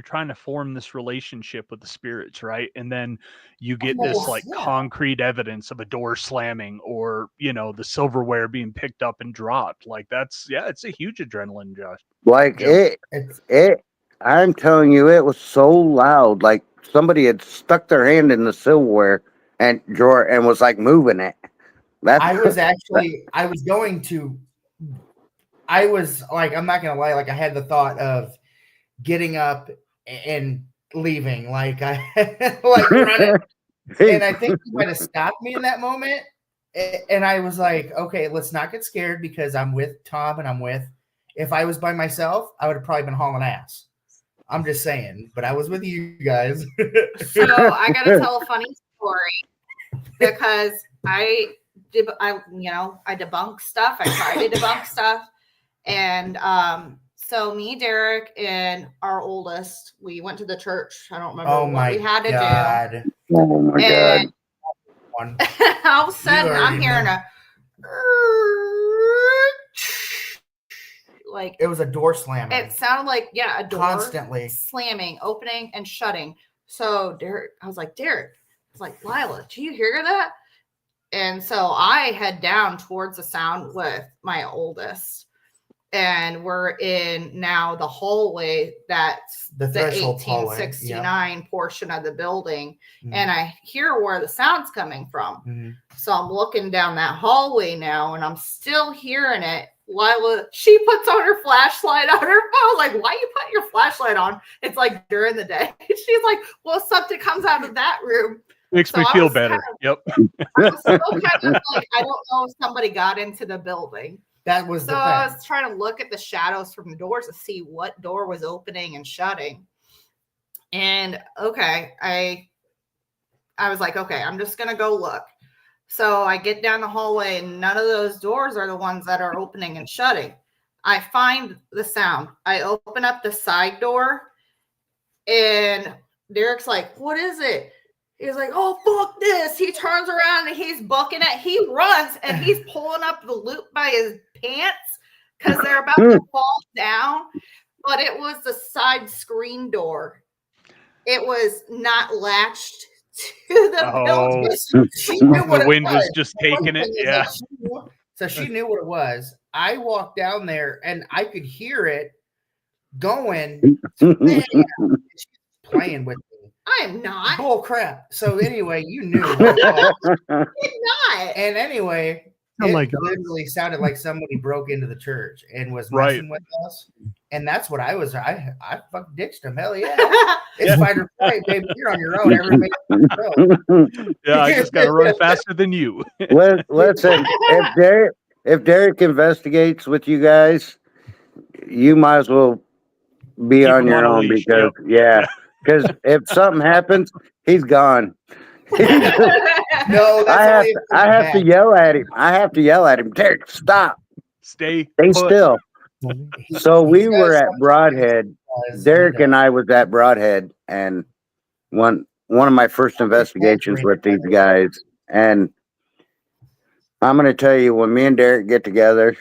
trying to form this relationship with the spirits, right? And then you get this like Yeah. concrete evidence of a door slamming or, the silverware being picked up and dropped. Like it's a huge adrenaline rush. like Jim. it. I'm telling you, it was so loud. Like somebody had stuck their hand in the silverware and drawer and was like moving it. I was like, I'm not gonna lie, like I had the thought of getting up and leaving, like I like running. And I think he might have stopped me in that moment. And I was like, okay, let's not get scared because I'm with Tom and if I was by myself, I would have probably been hauling ass. I'm just saying, but I was with you guys. So I got to tell a funny story because I debunk stuff. I try to debunk stuff. And so me, Derek, and our oldest, we went to the church. I don't remember what we had to do. Oh my God. All of a sudden, I'm hearing a like it was a door slamming. It sounded like a door constantly slamming, opening, and shutting. So I was like, Lila, do you hear that? And so I head down towards the sound with my oldest. And we're in now the hallway that's the 1869 portion of the building. Mm-hmm. And I hear where the sound's coming from. Mm-hmm. So I'm looking down that hallway now and I'm still hearing it. Lila, she puts on her flashlight on her phone. Like, why you put your flashlight on? It's like during the day. She's like, well, something comes out of that room. Makes me feel better. Yep. I was still kind of like, I don't know if somebody got into the building. That was so I was trying to look at the shadows from the doors to see what door was opening and shutting. And I was like, okay, I'm just gonna go look. So I get down the hallway and none of those doors are the ones that are opening and shutting. I find the sound. I open up the side door and Derek's like, what is it? He's like, oh, fuck this. He turns around and he's bucking it. He runs and he's pulling up the loop by his pants because they're about to fall down. But it was the side screen door. It was not latched to the building. She knew what the wind was just taking it. Yeah. So she knew what it was. I walked down there and I could hear it going. She's playing with me. I am not. Bull crap. So anyway, you knew. I did not. And anyway, it literally sounded like somebody broke into the church and was messing with us. And that's what I was. I fucking ditched him. Hell yeah. It's fight or flight, baby. You're on your own. Yeah, I just got to run faster than you. Listen, if Derek investigates with you guys, you might as well be on your own because because if something happens, he's gone. No, I have to yell at him. I have to yell at him. Derek, stop. Stay still. So we were at Broadhead. Derek and I was at Broadhead, and one of my first investigations with these guys. And I'm going to tell you, when me and Derek get together,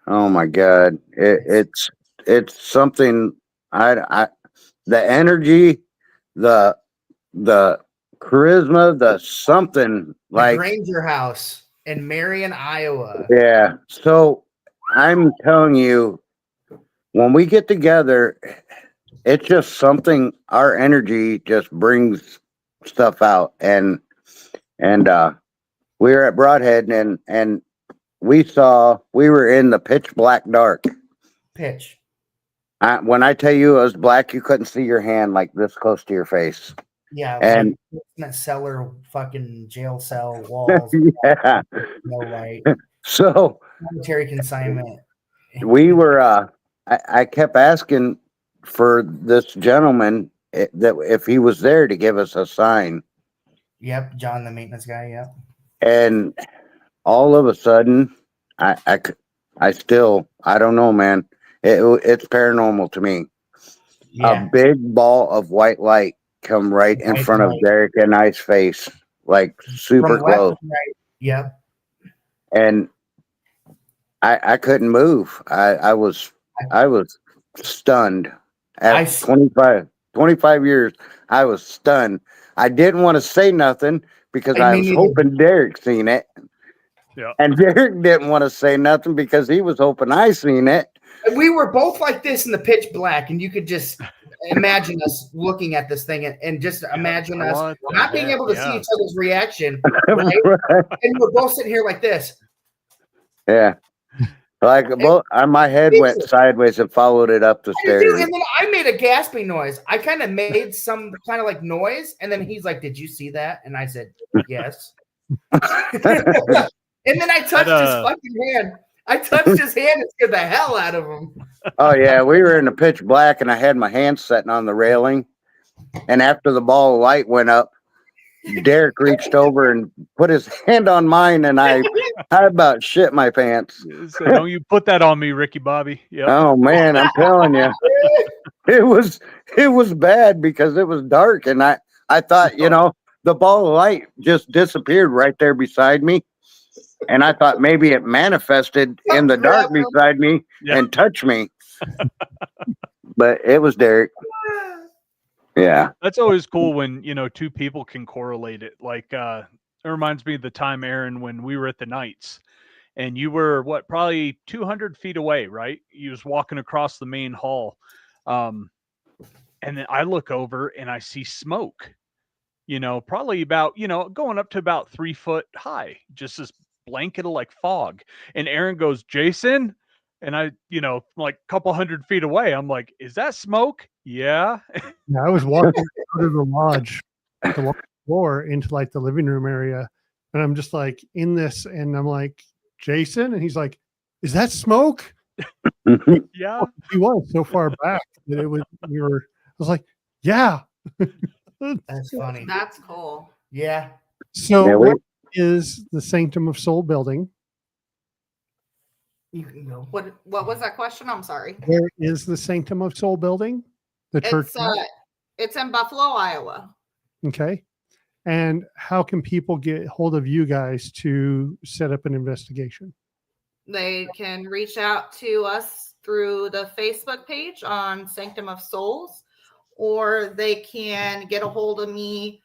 oh my God, it's something. The energy, the charisma, the something like Granger House in Marion, Iowa. Yeah. So I'm telling you, when we get together, it's just something. Our energy just brings stuff out, and we were at Broadhead, and we were in the pitch black dark. Pitch. When I tell you it was black, you couldn't see your hand like this close to your face. Yeah, and that cellar, fucking jail cell walls. Yeah, no light. So military consignment. We were. I kept asking for this gentleman that if he was there to give us a sign. Yep, John, the maintenance guy. Yep. And all of a sudden, I don't know, man. It's paranormal to me. Yeah. A big ball of white light come right in Right, front of right. Derek and I's face, like super From left close. to right. Yep. And I couldn't move. I was stunned. I At s- 25 years, I was stunned. I didn't want to say nothing because I I mean, was neither. hoping Derek seen it. Yeah. And Derek didn't want to say nothing because he was hoping I seen it. We were both like this in the pitch black, and you could just imagine us looking at this thing and just imagine us What the not being heck? able to see Yeah. each other's reaction, right? And we're both sitting here like this. Yeah. Like my head went sideways and followed it up the I did too, stairs. and then I made a gasping noise. I kind of made some kind of like noise, and then he's like, "Did you see that?" And I said, "Yes." And then I touched his fucking hand. I touched his hand and scared the hell out of him. Oh yeah, we were in the pitch black, and I had my hand sitting on the railing. And after the ball of light went up, Derek reached over and put his hand on mine, and I about shit my pants. So don't you put that on me, Ricky Bobby. Yep. Oh man, I'm telling you, it was bad because it was dark, and I thought, the ball of light just disappeared right there beside me, and I thought maybe it manifested in the dark beside me and touched me, but it was Derek. Yeah, That's always cool when, two people can correlate it. Like, it reminds me of the time, Aaron, when we were at the Knights and you were probably 200 feet away, right? You was walking across the main hall. And then I look over and I see smoke, probably about, going up to about 3 foot high, just this blanket of like fog. And Aaron goes, Jason. And I, like a couple hundred feet away, I'm like, is that smoke? Yeah. Yeah, I was walking out of the lodge floor into like the living room area, and I'm just like in this, and I'm like, Jason, and he's like, is that smoke? Yeah. He was so far back that I was like, yeah. That's funny. That's cool. Yeah. So Yeah, what is the Sanctum of Soul building? You can go. What was that question? I'm sorry. Where is the Sanctum of Soul building? The church. It's in Buffalo, Iowa. Okay. And how can people get hold of you guys to set up an investigation? They can reach out to us through the Facebook page on Sanctum of Souls, or they can get a hold of me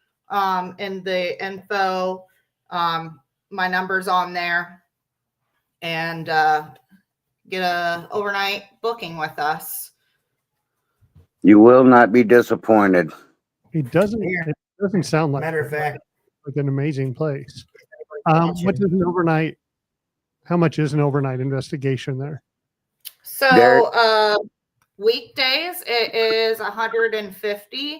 in the info. My number's on there, and get a overnight booking with us. you will not be disappointed. It doesn't sound like Matter of fact, like an amazing place. What is an overnight? How much is an overnight investigation there? So weekdays it is $150.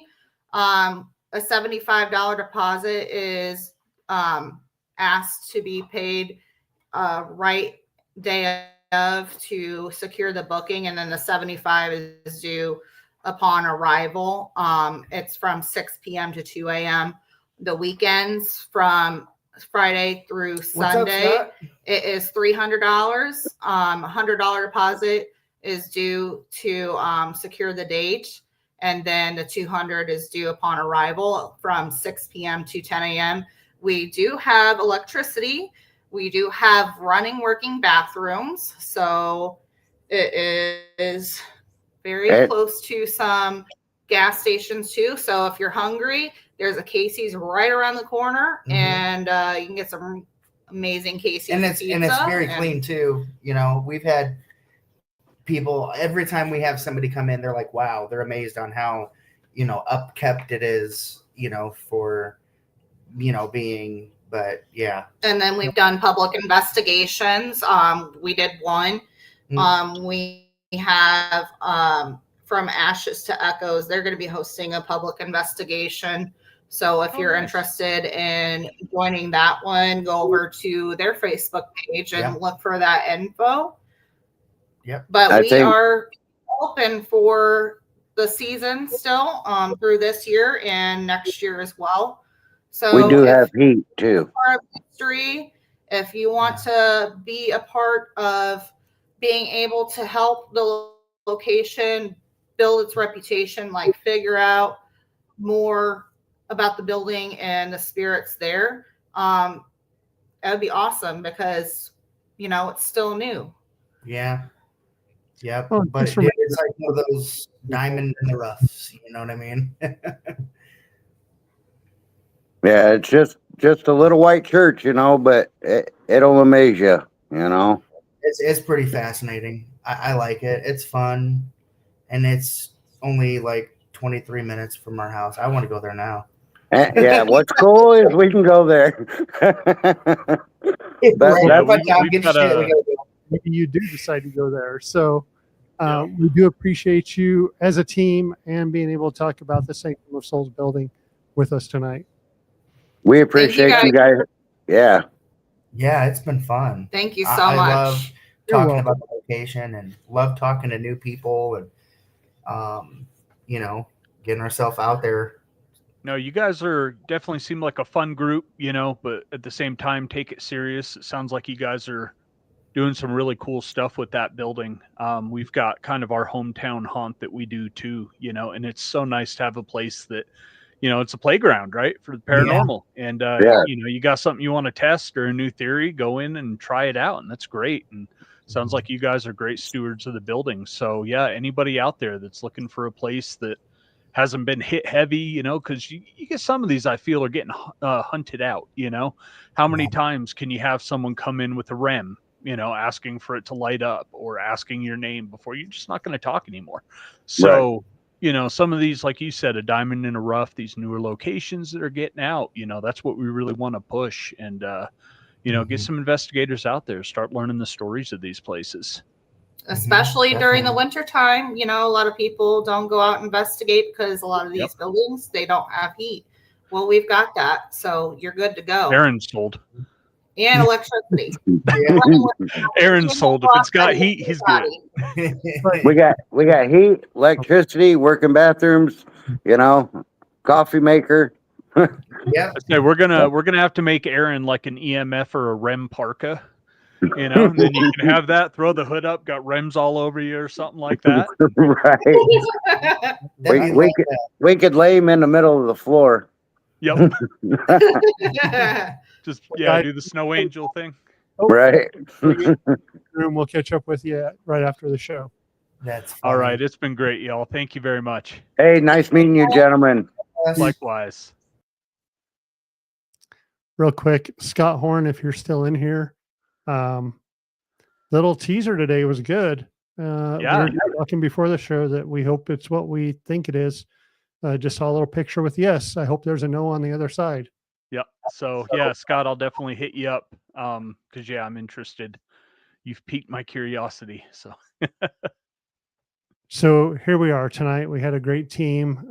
A $75 deposit is asked to be paid right day of to secure the booking, and then the 75 is due upon arrival. It's from 6 p.m. to 2 a.m. The weekends from Friday through Sunday, it is $300. $100 deposit is due to secure the date, and then the $200 is due upon arrival from 6 p.m. to 10 a.m. We do have electricity. We do have running, working bathrooms. So it is very close to some gas stations too. So if you're hungry, there's a Casey's right around the corner, and you can get some amazing Casey's and it's pizza. Very clean too. We've had people every time we have somebody come in, they're like, wow, they're amazed on how upkept it is, for being. But yeah. And then we've done public investigations. We did one. We have From Ashes to Echoes. They're going to be hosting a public investigation. So if you're interested in joining that one, go over to their Facebook page and look for that info. Yep. But we are open for the season still through this year and next year as well. So we do have heat too. History, if you want to be a part of being able to help the location build its reputation, like figure out more about the building and the spirits there, that would be awesome because, it's still new. Yeah. Yep. Well, But thanks for it's like one of those diamond in the roughs. You know what I mean? Yeah, it's just a little white church, but it'll amaze you, It's pretty fascinating. I like it. It's fun, and it's only like 23 minutes from our house. I want to go there now. And, yeah, what's cool is we can go there. Right. Yeah, But Tom we've gets got shit. We a gotta go. maybe you do decide to go there. So Yeah. we do appreciate you as a team and being able to talk about the Sanctum of Souls building with us tonight. We appreciate you guys. Yeah. Yeah, it's been fun. Thank you so I much. love You're talking welcome. about the location and love talking to new people and getting ourselves out there. No, you guys definitely seem like a fun group, but at the same time, take it serious. It sounds like you guys are doing some really cool stuff with that building. We've got kind of our hometown haunt that we do too, and it's so nice to have a place that, it's a playground, right, for the paranormal. And, Yeah. you got something you want to test or a new theory, go in and try it out. And that's great. And sounds like you guys are great stewards of the building. So yeah, anybody out there that's looking for a place that hasn't been hit heavy, because you get some of these I feel are getting hunted out. How many times can you have someone come in with a REM, asking for it to light up or asking your name before you're just not going to talk anymore? So, some of these, like you said, a diamond in a rough, these newer locations that are getting out, that's what we really want to push and, get some investigators out there, start learning the stories of these places. Especially during the Definitely. winter time, a lot of people don't go out and investigate because a lot of these buildings, they don't have heat. Well, we've got that, so you're good to go. Aaron's sold. And electricity. Aaron's sold. If it's got heat, he's good. We got heat, electricity, working bathrooms, coffee maker. Yeah. Okay, we're gonna have to make Aaron like an EMF or a REM parka, and then you can have that. Throw the hood up, got REMs all over you or something like that. Right. We could lay him in the middle of the floor. Yep. Just do the snow angel thing. Right. Room. We'll catch up with you right after the show. That's funny. All right. It's been great, y'all. Thank you very much. Hey, nice meeting you, gentlemen. Likewise. Real quick, Scott Horn, if you're still in here, little teaser today was good. We were talking before the show that we hope it's what we think it is. Just saw a little picture with yes. I hope there's a no on the other side. Yep. So yeah, Scott, I'll definitely hit you up because I'm interested. You've piqued my curiosity. So here we are tonight. We had a great team.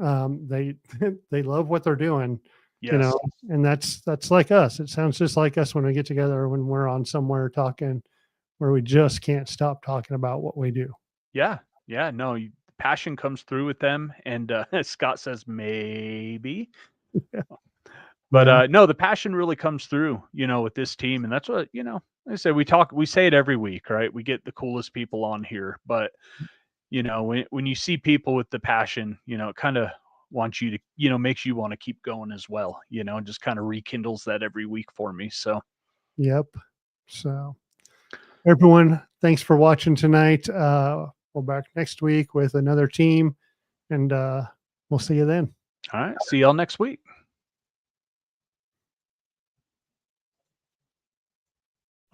They love what they're doing. Yes. And that's like us. It sounds just like us when we get together, when we're on somewhere talking where we just can't stop talking about what we do. Yeah. Yeah. No, passion comes through with them. And Scott says, maybe. Yeah. But no, the passion really comes through, with this team. And that's what, like I said, we say it every week, right? We get the coolest people on here, but when you see people with the passion, it kind of wants you to, makes you want to keep going as well, just kind of rekindles that every week for me. So, yep. So everyone, thanks for watching tonight. We'll back next week with another team and we'll see you then. All right. See y'all next week.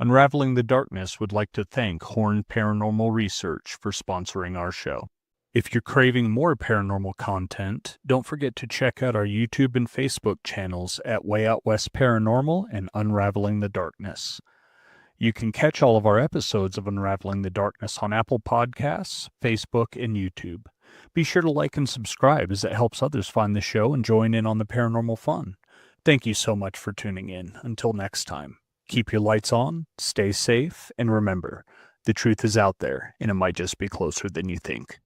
Unraveling the Darkness would like to thank Horn Paranormal Research for sponsoring our show. If you're craving more paranormal content, don't forget to check out our YouTube and Facebook channels at Way Out West Paranormal and Unraveling the Darkness. You can catch all of our episodes of Unraveling the Darkness on Apple Podcasts, Facebook, and YouTube. Be sure to like and subscribe as it helps others find the show and join in on the paranormal fun. Thank you so much for tuning in. Until next time. Keep your lights on, stay safe, and remember, the truth is out there, and it might just be closer than you think.